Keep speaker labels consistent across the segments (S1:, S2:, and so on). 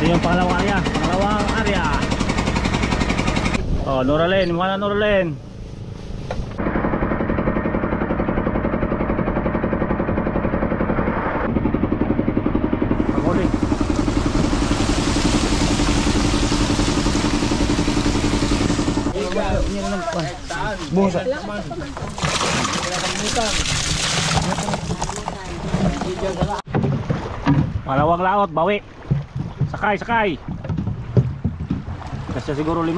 S1: Ito yung pangalawang area. Oh, Noralen, mana Noralen? Paguli. Busa. Malawang laot, bawi. Sakay. Kasi siguro 5.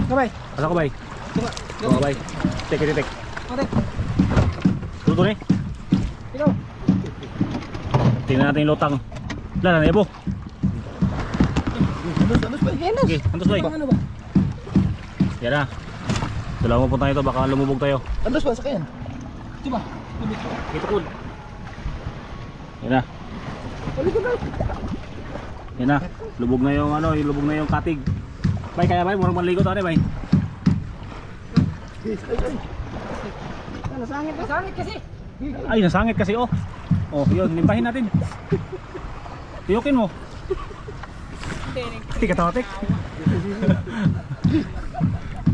S2: Kabay.
S1: Asa ko bay? Oo bay. Tek. Tuto ni.
S2: Ikaw.
S1: Tingnan natin yung lutang. Lala na ibo.
S2: Andos ba?
S1: Okay, andos bay.
S2: Ano ba?
S1: Yan na. Dala mo punta ito, baka lumubog tayo.
S2: Andos ba sakyan? Diba?
S1: Ito kun. Yan na. Yan na. Lubog na yung ano, lubog na yung katig. Bay, kaya bay, murang manligo tayo bay.
S2: Nasangit kasi.
S1: Ay, nasangit kasi oh. Oh, yun, limpahin natin. Tiyukin mo. Hindi ka tawatik.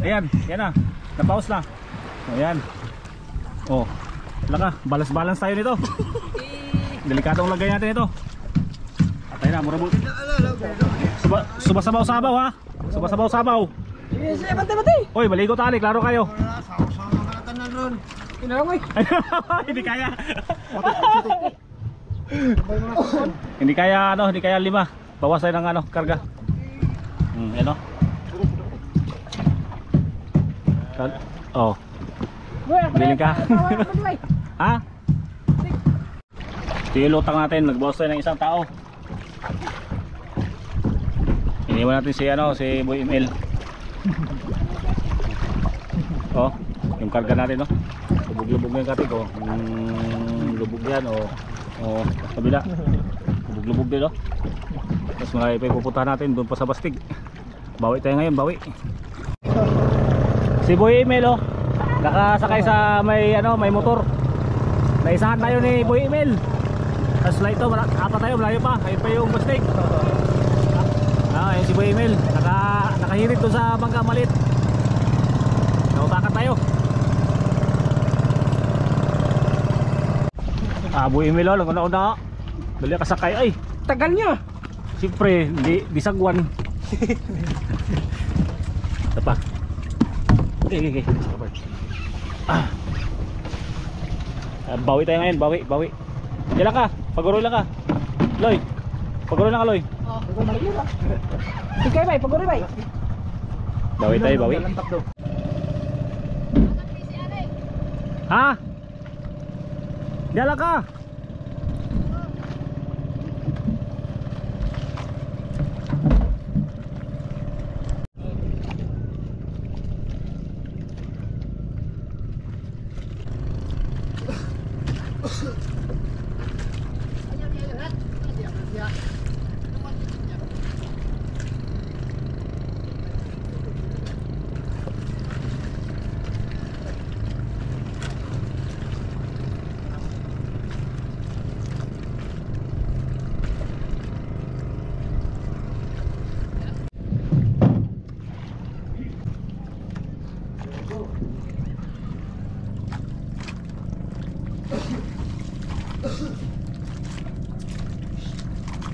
S1: Ayan, yan na. Napause na. Ayan. Oh. Wala ka, balance tayo nito. Delikadong lagay natin ito. Atay na, murabot. Subasabaw-sabaw ha. Subasabaw-sabaw.
S2: Sige, bantay.
S1: Oy, maligo tali, klaro kayo. Hindi kaya. Hindi kaya 5. Bawas tayo ng ano, karga. Ano? Oh. Bilhin ka. Ha? Tilutang natin, nagbawas tayo ng isang tao. Iniwan natin si Boy ML. Oh, yung karga natin, no? Lubog-lubog na yung katig, oh. Lubog yan, oh, kabila. Lubog-lubog din, no? Tapos mga ipupuntahan natin doon pa sa Bastig. Bawi tayo ngayon, bawi. Si Boy ML, oh, nakasakay sa may motor. Naisahan tayo ni Boy ML. Tapos light to, apat tayo, malayo pa. Ayun pa yung Bastig. Ayun si Boy ML, nakahirit doon sa Bangka Malit. Nautakan tayo. Boy ML, una-una. Dali ka sakay, ay.
S2: Tagal niya.
S1: Siyempre, di sagwan. Ito pa. Okay. Bawi tayo ngayon, bawi. Diyan ka, paguro lang ka. Loy, paguro lang ka, Loy.
S2: Sige, bay, paguri, bay.
S1: Bawi tayo, bawi. Ha? Diyan ka.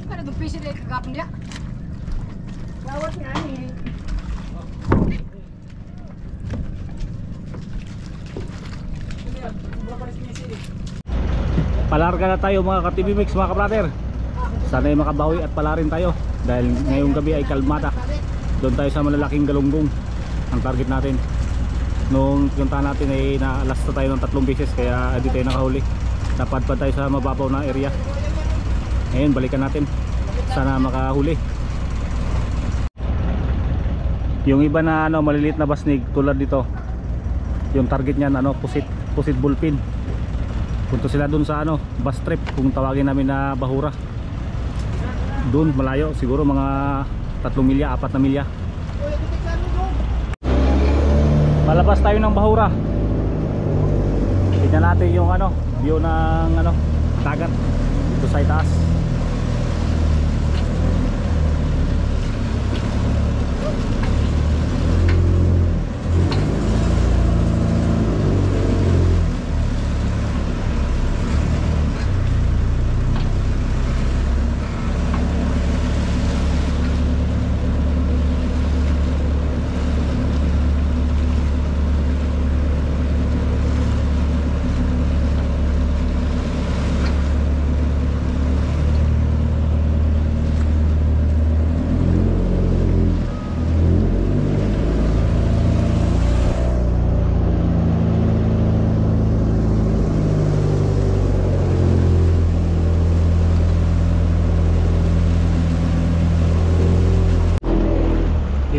S2: Ano itong pisi na kagapon niya? Lawat nga ni.
S1: Palarga na tayo mga ka-TV Mix, mga ka-brother. Sana'y makabawi at palarin tayo. Dahil ngayong gabi ay kalmata. Doon tayo sa malalaking galunggong ang target natin. Nung punta natin ay naalas na tayo ng 3 beses, kaya di tayo nakahuli. Napadpad tayo sa mababaw na area. Ngayon balikan natin, sana makahuli. Yung iba na maliliit na basnig tulad dito, yung target niyan pusit bullpin. Punto sila dun sa bus trip, kung tawagin namin na bahura. Dun malayo, siguro mga 3 milya, 4 na milya. Palabas tayo ng bahura. Tignan natin yung view ng dagat dito sa itaas.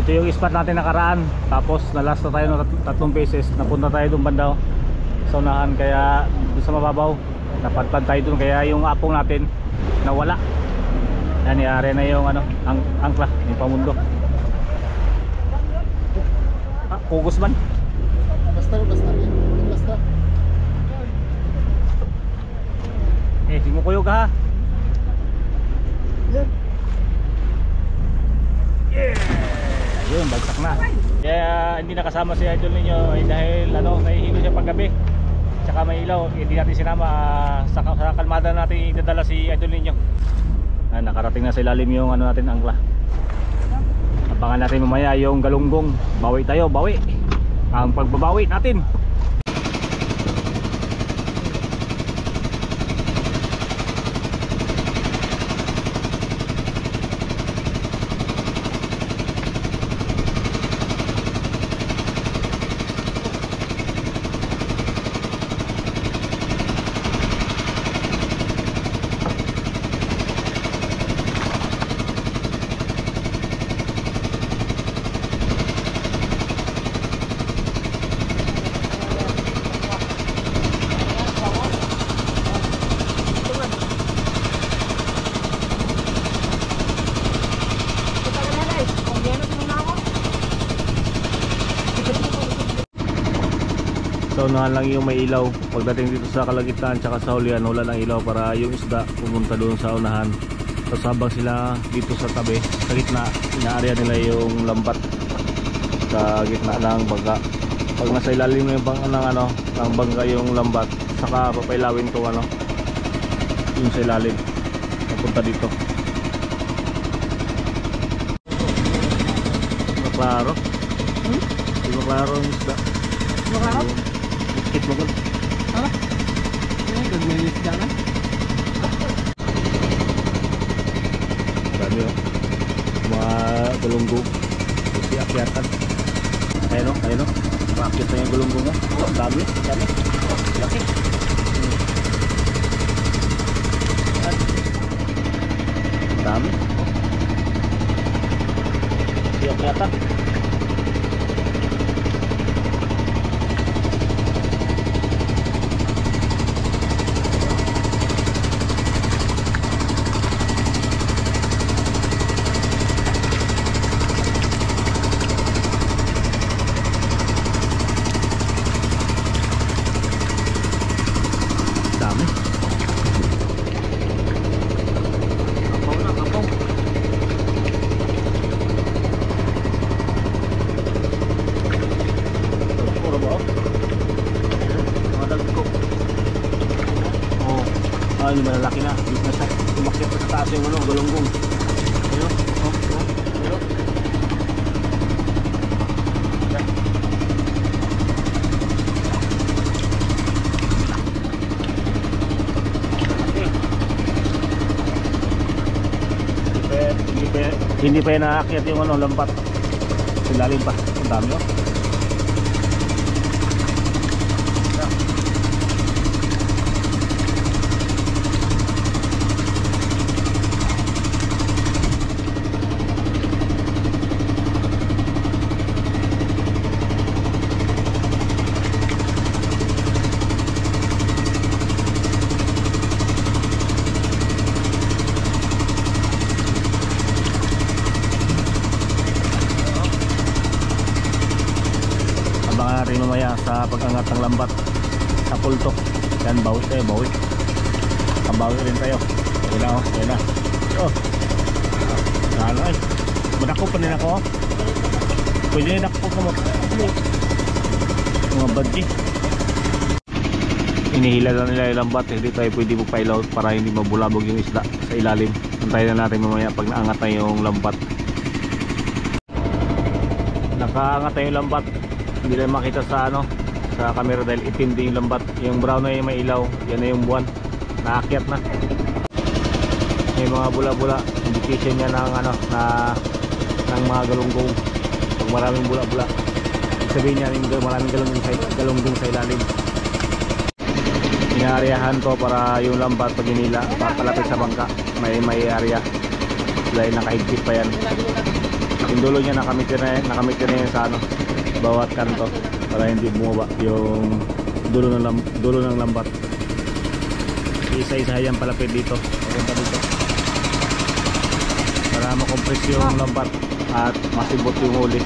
S1: Ito yung spot natin nakaraan. Tapos nalas na tayo ng tatlong beses. Napunta tayo doon banda sa unahan. Kaya doon sa mababaw napadpad tayo doon. Kaya yung apong natin nawala. Yan, iari na yung ano, angkla, yung pamundo. Pugos man.
S3: Basta.
S1: Simukuyog ha. Yeah! Ayun, bagsak na. Kaya hindi nakasama si idol ninyo dahil ano, nahihilo siya paggabi. Tsaka may ilaw, hindi natin sinama. Sa kalmada natin idadala si idol ninyo. Nakarating na sa ilalim yung ano natin, angkla. Abangan natin mamaya yung galunggong. Bawi tayo, bawi. Ang pagbabawi natin. So unahan lang yung may ilaw. Pagdating dito sa kalagitnaan tsaka sa hulihan, wala ng ilaw para yung isda pumunta doon sa unahan. Tapos habang sila dito sa tabi, sa gitna, inaarya nila yung lambat sa gitna ng bangka. Pag nasa ilalim ng ng bangka yung lambat, saka papailawin ko yung sa ilalim napunta dito. Maklaro? Hindi maklaro yung isda.
S2: Maklaro?
S1: Ikit mo ko.
S2: Ano? Gagminis ka na?
S1: Dami mga galunggong. Kasi akyatan. Ayun o. Makakit na yung galunggong mo. Dami. Laki. Dami. Kasi akyatan. Yung malalaki na, umakyat pa sa taas yung galunggong. Ayun, ayun. Hindi pa yan naakyat yung lampat. Silalim pa, ang dami o. Rin mamaya sa pag-angat ng lambat sa pultok. Yan, bawi tayo, bawi. Kabawi rin tayo. Ayun na. Ano ay, madako pa rin ako. Pwede na dako ka mo. Mga badji. Inihila na nila yung lambat. Hindi tayo pwede magpailaw para hindi mabulabog yung isda sa ilalim. Antayin na natin mamaya pag naangat na yung lambat. Nakaangat na yung lambat. Hindi lang makita sa sa camera dahil itim din yung lambat. Yung brown na yung may ilaw, yan na yung buwan. Naakyat na. May mga bula-bula, indication niya ng mga galunggong. Pag maraming bula-bula, sabihin niya maraming galunggong sa ilalim. Inaaryahan ko para yung lambat pag inila, papalapit sa bangka, may area dahil nakahigpit pa yan. Yung dulo niya nakamit na yan sa ano, bawat kanto para hindi bumaba yung dulo ng lambat. Isa-isa yan palapit dito, papunta dito para makompress yung lambat at masibot yung huli.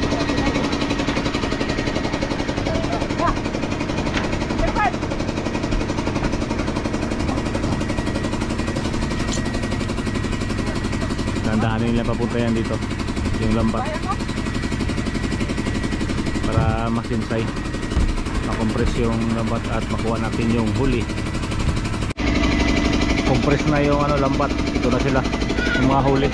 S1: Nandahanin nila papunta yan dito yung lambat para masinsay, makompress yung lambat at makuha natin yung huli. Compress na yung ano, lambat. Ito na sila yung mga huli.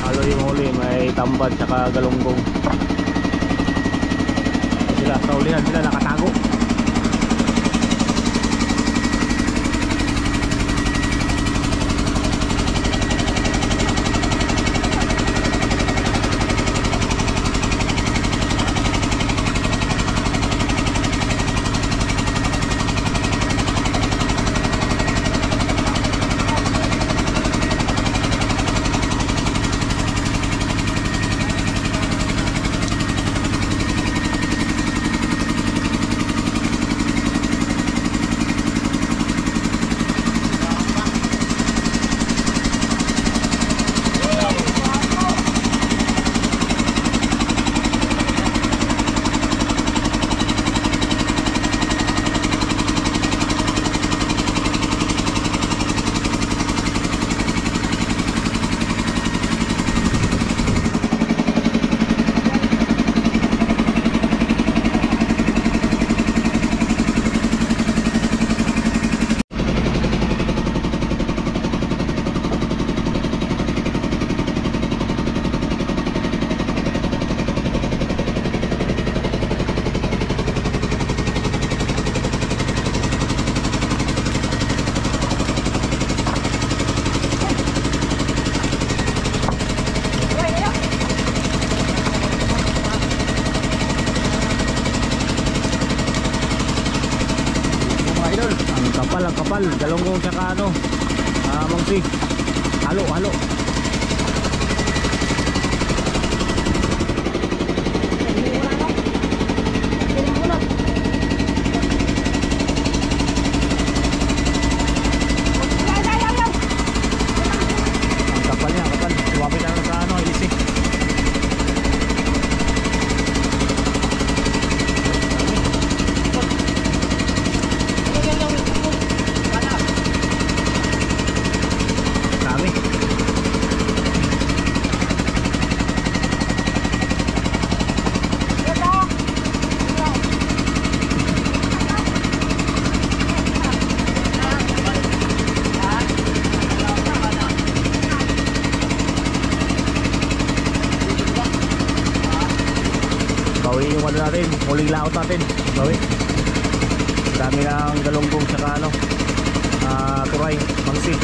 S1: Halo yung huli, may tambad saka galunggong. Sila sa ulihan sila nakatago. Ang kapal, galunggong tsaka ano, mangsi. Halo. Ang kapal niya, Suwabe na lang sa ano, ilisi. Bawi yung ano natin, muling laot natin. Bawi. Dami ng galunggong tsaka ano, turay, mangsi.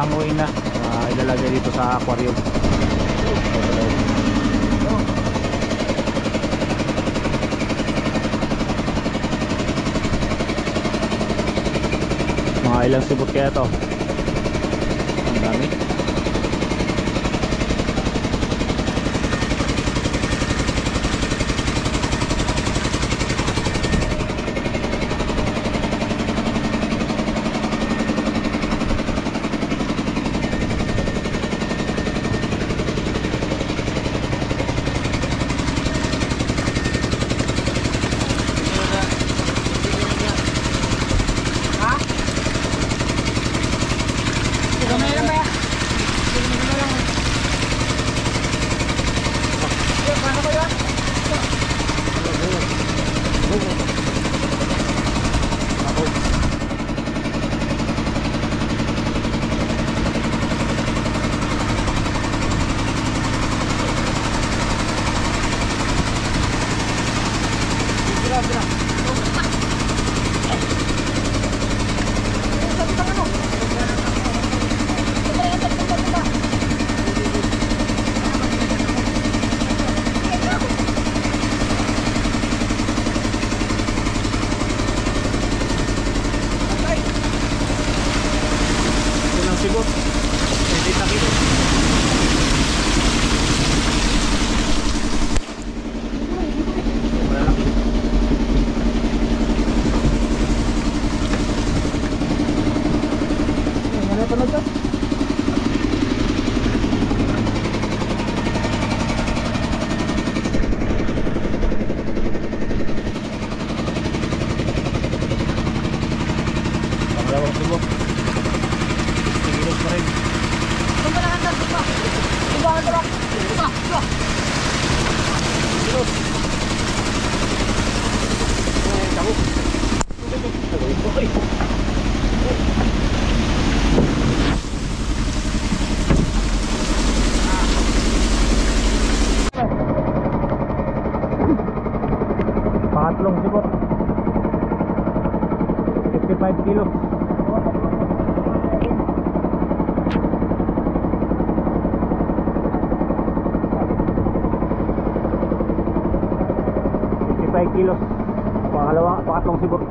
S1: hanguin na. Ilalagay dito sa aquarium. Mga ilang sibot kaya to? Ang dami. Sibot. Hindi takito. Wala pa na to. Pangalawang sibot. Pa rin. Pangatlong sibot. 55 kilos. Kilos. Pangatlong sibot.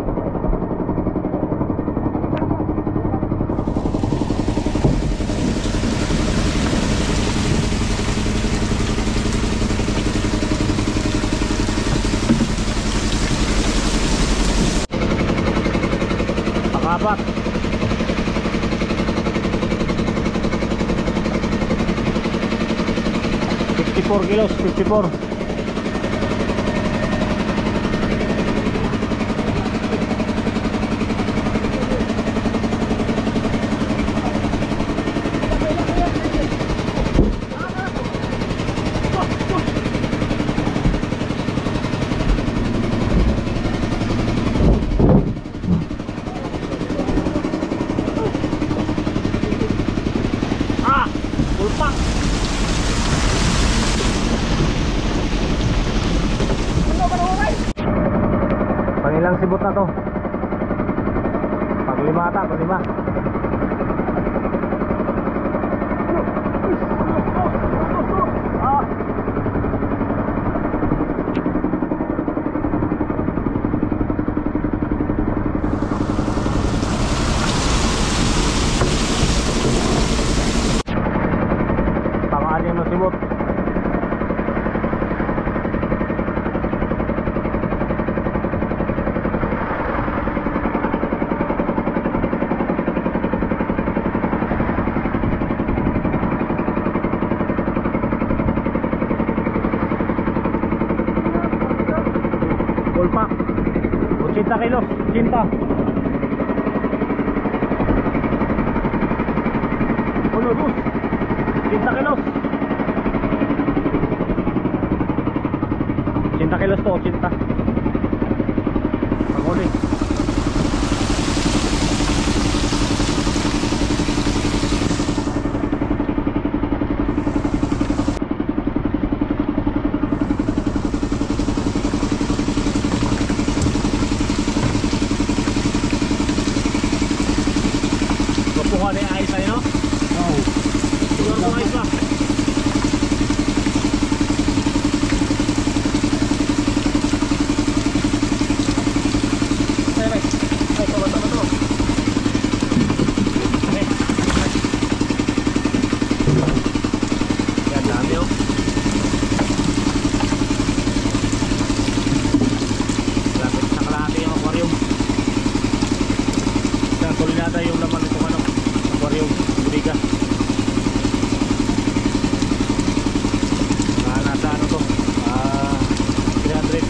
S1: Pangapat. 54 kilos, 54. Pangilang sibot na to? Paglima ata, paglima. Pang-anim na sibot. Pack 80 kilos, 80. Uno, dos 80 kilos. 80 kilos to, 80. Pag-uli. Kuha na yung ayos sa'yo, no? ayos ba? Yan, dami oh. Lapit sa kalahati yung aquarium. Tuloy nata yung laman nito ano, aquarium, bigas. Nasa ano to? 300.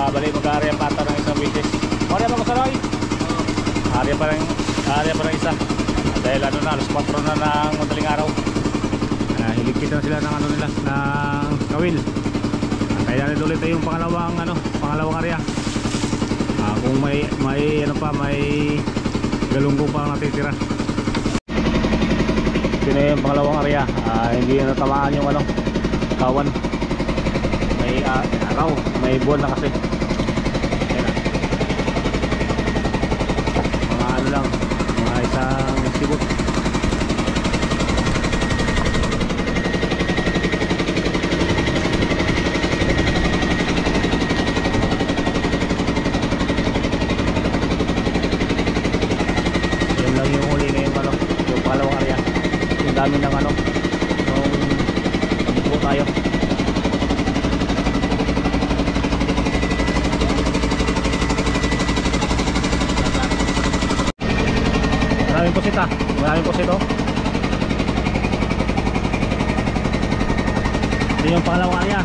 S1: Balik mag-area pata ng isang bisis. Area pa ko sa Roy? Area pa ng isa. Dahil ano na, alas 4 na ng madaling araw. Hiligpit na sila ng ano nila, ng kawil. Kaya natin ulit yung pangalawang area. Kung may ano pa, may galunggong pa natitira. Ito na yung pangalawang area. Hindi na natamaan yung ano, kawan. May araw, may buwan na kasi. Mga ano lang, mga isang sibot. Yan lang yung huli na yung ano, yung pangalawang area. Yung dami ng ano, nung pagbuko tayo. Maraming pusit maraming pusit oh. Ito yung pangalawang area.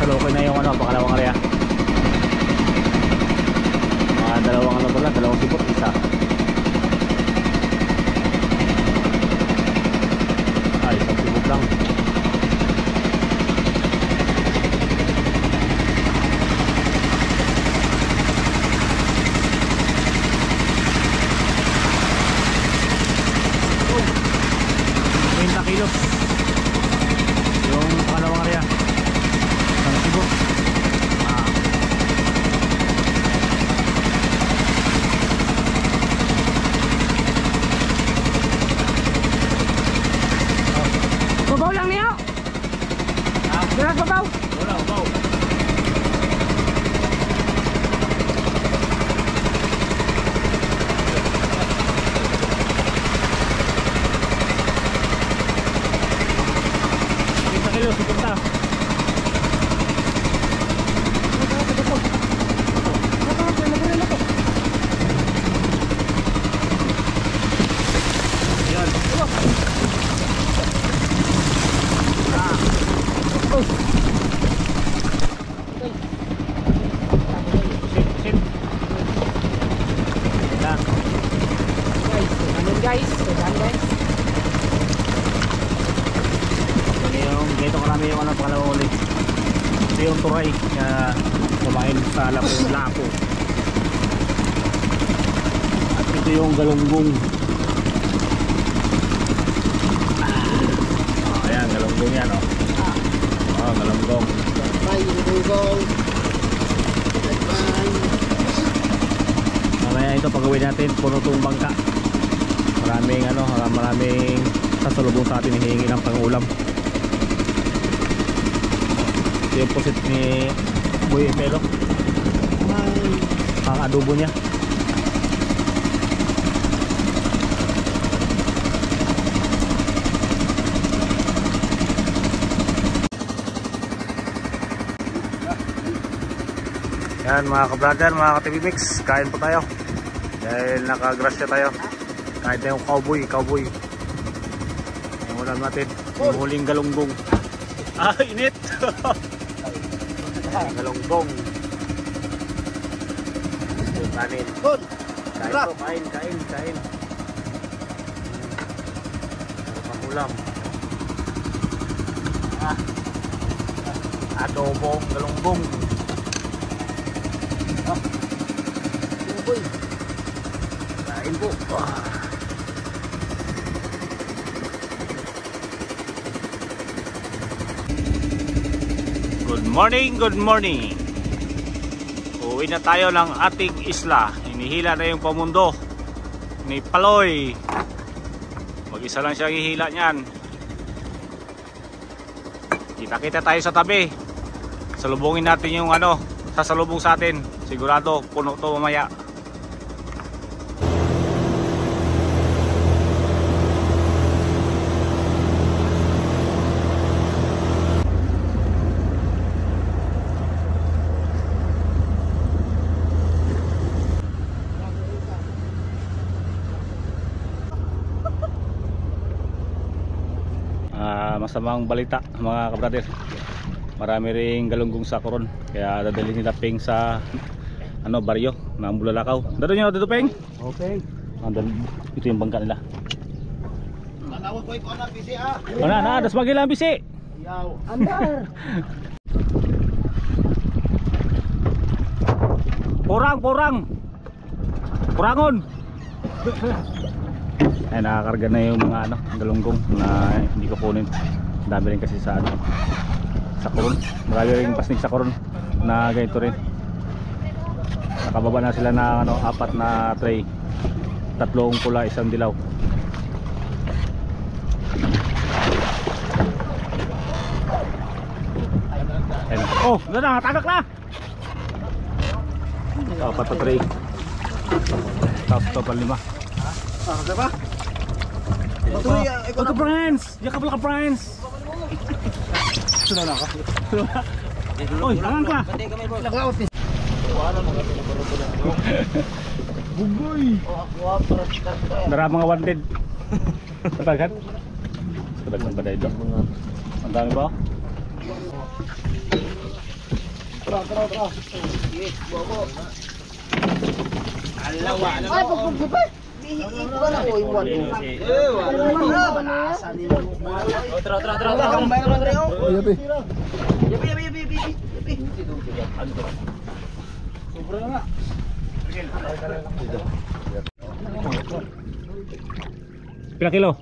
S1: Okay na yung ano, pangalawang area. Dalawang sipot, isa. Isang sipot lang. Oh, 20 kilos yung pangalawang area.
S2: Babaw lang niyo. Beras babaw.
S1: Wala, babaw. Kita kilo, sepunta. Yan.
S2: Guys,
S1: Ganito karami yung ano, pangalawang ulit. Ito yung turay na kumain sa lapo. At ito yung galunggong. Ayan, galunggong yan oh. Galunggong. Mamaya ito pagawin natin, puno itong bangka. Maraming sasalubong sa atin, hihingi ng pangulam. Ito yung pusit ni Boy Emelo, ang adobo niya. Yan mga ka-brother, mga ka-TV Mix, kain po tayo. Dahil nakagrasya tayo. Kain tayong cowboy. Yung ulam natin, yung huling galunggong. Ah, init! Galunggong. Yung kanin. Kain po, kain. Ano pang ulam? Adobong galunggong. Kain po. Good morning. Uwi na tayo ng ating isla. Hinihila na yung pamundo ni Paloy. Mag-isa lang siyang hihila niyan. Kita tayo sa tabi. Salubungin natin yung sasalubong sa atin. Sigurado puno to mamaya. Masamang balita mga kabrader, marami ring galunggong sa Coron, kaya dadalhin nila Peng sa baryo ng Bulalakaw. Dado nyo dito Peng?
S3: Okay.
S1: Ito yung bangka nila.
S3: Nanawag ko ito na bisi ah.
S1: Na, das magilang bisi.
S3: Yaw. Andar.
S1: Purangon. Ay, nakakarga na yung mga galunggong na hindi ko kunin. Dami rin kasi sa Coron. Marami rin pasnig sa Coron na ganito rin. Nakababa na sila na 4 na tray. 3 pula, 1 dilaw. Ayun. Oh, tagak na. 4 na tray. Tapos total 5.
S3: Diba?
S1: Ikaw friends! Yakap lang ka friends! Suna na ka? Oy, tangan ka!
S3: Nagaot ni. Bugoy!
S1: Dara mga wanted. Katagan? Katagan ba dahil? Ang dami ba?
S3: Tra. Alawa na. Ay, pagpagpagpag! Iwan ako, iwan. Sobra na.
S1: Pila kilo?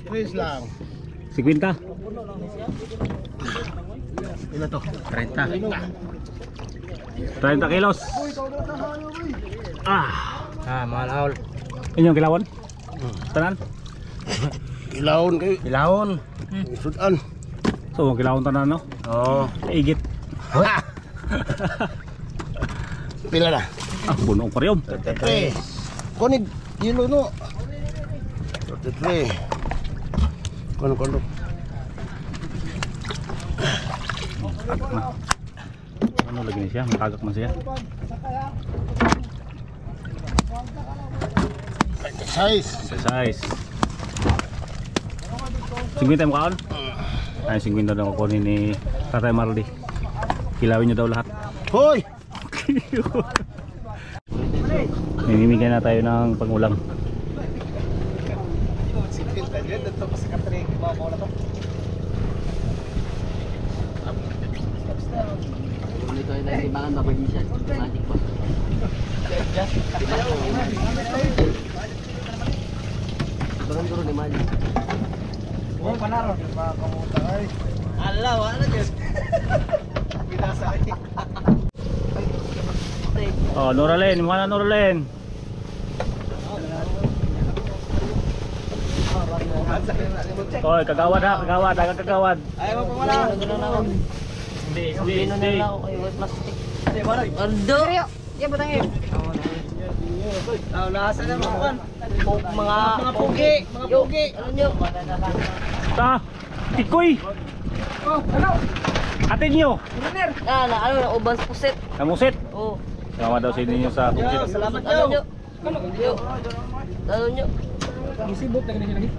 S3: Stress lang.
S1: 50?
S3: Ilan to?
S1: 30 kilos.
S3: Mahal haul.
S1: Inyong kilawon? Tanan?
S3: Ilawon kayo. Ilawon. Sudan.
S1: So, kilawon tanan no?
S3: Oo.
S1: Igit.
S3: Pila na?
S1: Bunong pa rin.
S3: 33. Kunig, yelo no. 33. Kono.
S1: Tagak na. Ano lagi niya siya? Matagak man siya. Size. 50 mo kaon? Ay, 50 daw ako ni Tatay Marley. Kilawin nyo daw lahat.
S3: Hoy!
S1: Namimigay na tayo ng pangulam.
S3: Turun ni Mali. Oh, panaro mga kamuta ay. Ala, wala Diyos. Pinasa ay.
S1: Oh, Noralen, mana Noralen? Oy, kagawad ha, kagawad.
S3: Ayaw mo pala.
S1: Hindi.
S3: Hindi, balay.
S2: Ardo. Yan ba tayo?
S3: Nasa na mga pugi. Ano nyo?
S1: Ta, tikoy.
S2: Oh, ano?
S1: Atin nyo.
S2: Ano na ubans puset.
S1: Namusit.
S2: Oh.
S1: Sama daw sa inyo sa pusit.
S2: Salamat nyo. Yo. Ano nyo?
S3: Isibot na ganyan lagi.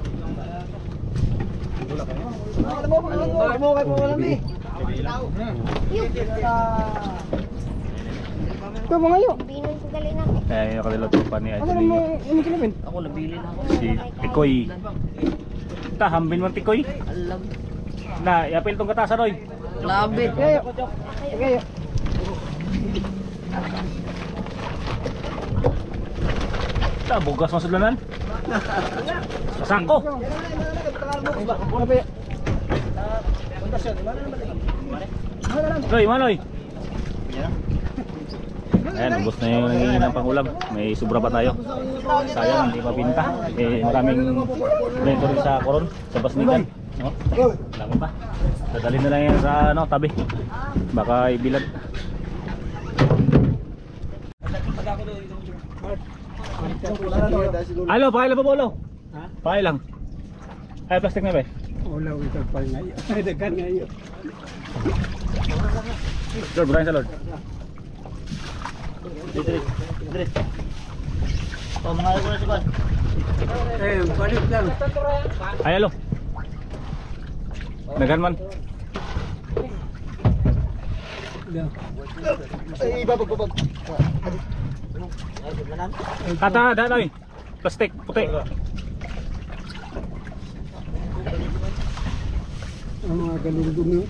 S3: Alam mo kay mo alam eh. Ito mga yo.
S4: Binan ko galing ako.
S1: Kaya yung kaliluto pa ni Idol ninyo.
S3: Ano kinapin?
S2: Ako nabili na ako.
S1: Si Tikoy. Hambin man Tikoy.
S2: Alam.
S1: Na, yapil tong katasan oy.
S2: Labit.
S3: Kayo. Kayo.
S1: Bugas mo sa lanan. Sasako. Loy, manoy. Ayan, ubos na yung nangingi ng pangulam. May sobra pa tayo. Sayang, hindi pa pinta. Maraming bento rin sa koron, sa basnikan. No? Dami pa. Dadalhin na lang yan sa tabi. Baka ibilad. Alo, pakailan pa bolo?
S3: Ha?
S1: Pakailan. Ay, plastic na ba?
S3: Wala ko ito pa ngayon. Ay, dagan ngayon.
S1: Lord, burahin sa Lord.
S2: Oh, mga ko na si Bas.
S3: Eh, balik lang.
S1: Ay, alo. Naghan man.
S3: Ay, babag.
S1: Tata, danoy. Plastic, puti.
S3: Ang mga galunggong yun.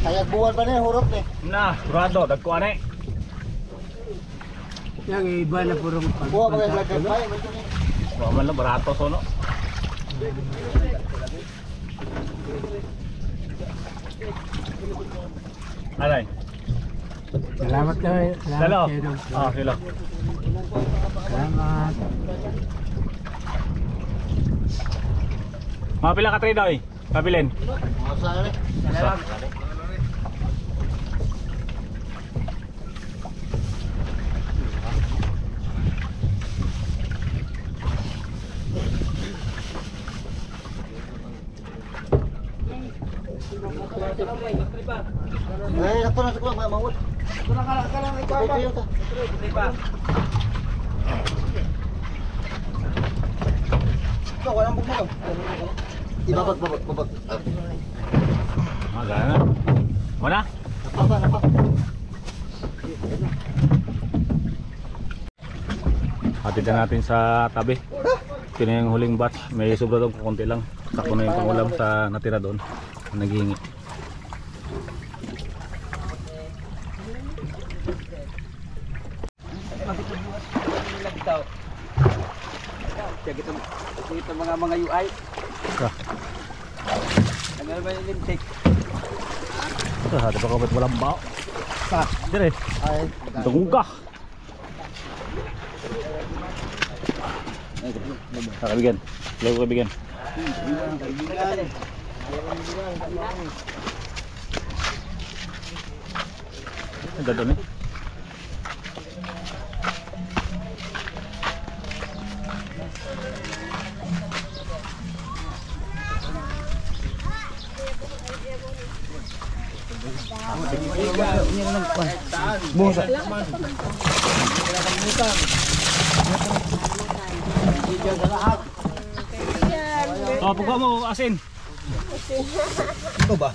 S2: Kaya buwan pa na hurot eh.
S1: Na, sigurado, dagko ane.
S3: Yang iba na purong
S2: Buwan pa kaya lagay pa.
S1: Wa man lang barato sono. Alay.
S3: Salamat kayo.
S1: Hello. Ah, hello.
S3: Salamat.
S1: Mga pila ka trade daw eh. Kabilin.
S2: Masala.
S1: Sa.
S2: Eh, ako na sa mga mawot. Ito na kalang ikaw ba? Ito, walang bugmag. Ibabag.
S1: Magana. Mana?
S2: Napa.
S1: Hatid na natin sa tabi. Ito na yung huling batch. May sobra doon kukunti lang. Sakto na yung pangulam sa natira doon. Naghihingi.
S3: Ito mga UI.
S1: Ka.
S3: Tagal ba yung lintik?
S1: Ito, hati pa kapit walang bao. Dire.
S2: Ay,
S1: Tungga. Kakabigyan. Lago kabigyan. Ang ganda ni.
S3: Busa.
S1: Oh, pagka mo asin.
S3: Ito ba?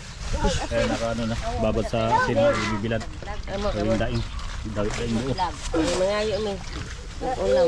S1: Eh, naka na. Babad sa asin na ibibilad. Yung daing. Daing buo.
S2: mga yun eh. Ulam.